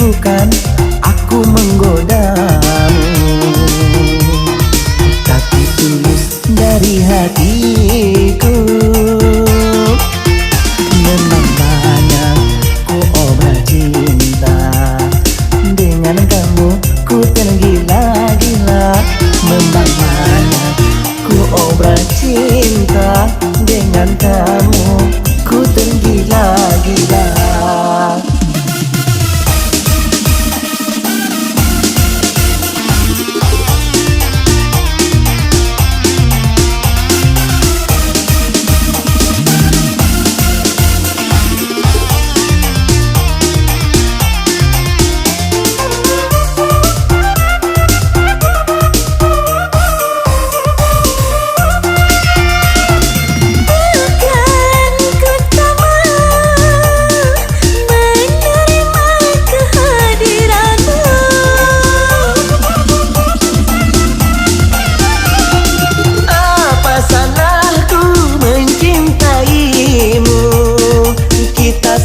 Bukan, aku menggodamu, tapi tulus dari hatiku. Memang banyak ku obrak cinta, dengan kamu ku tergila-gila. Memang banyak ku obrak cinta, dengan kamu ku tergila-gila.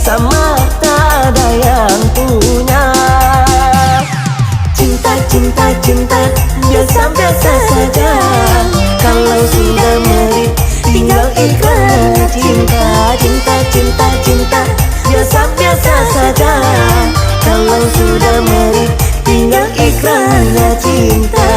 Sama tak ada yang punya. Cinta biasa-biasa saja. Kalau sudah merit tinggal ikhlas. Cinta biasa-biasa saja. Kalau sudah merit tinggal ikhlas cinta.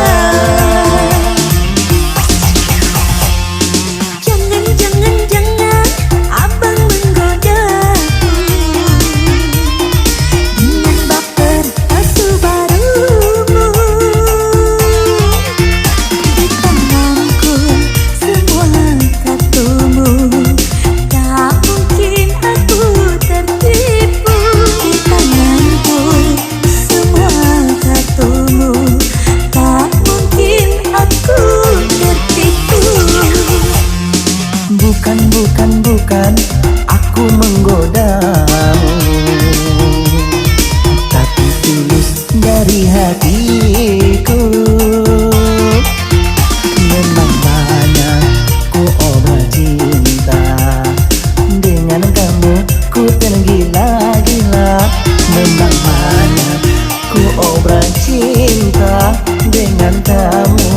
Bukan, aku menggodamu, tapi tulus dari hatiku. Memang banyak ku obrak cinta, dengan kamu ku tergila-gila. Memang banyak ku obrak cinta, dengan kamu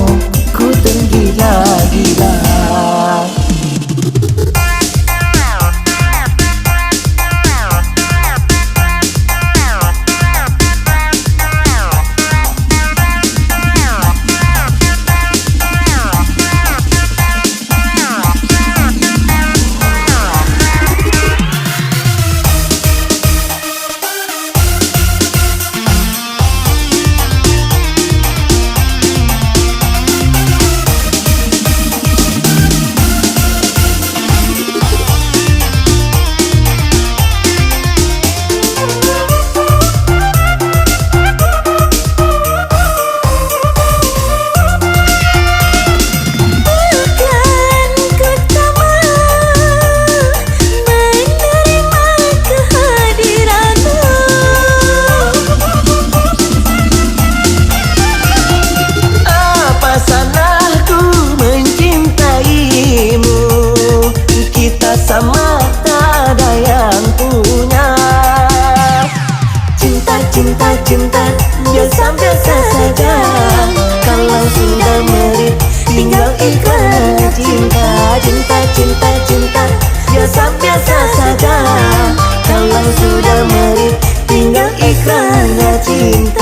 ku tergila-gila. cinta biasa-biasa saja. Kalau sudah merit tinggal ikrar cinta. Cinta biasa-biasa saja. Kalau sudah merit tinggal ikrar cinta.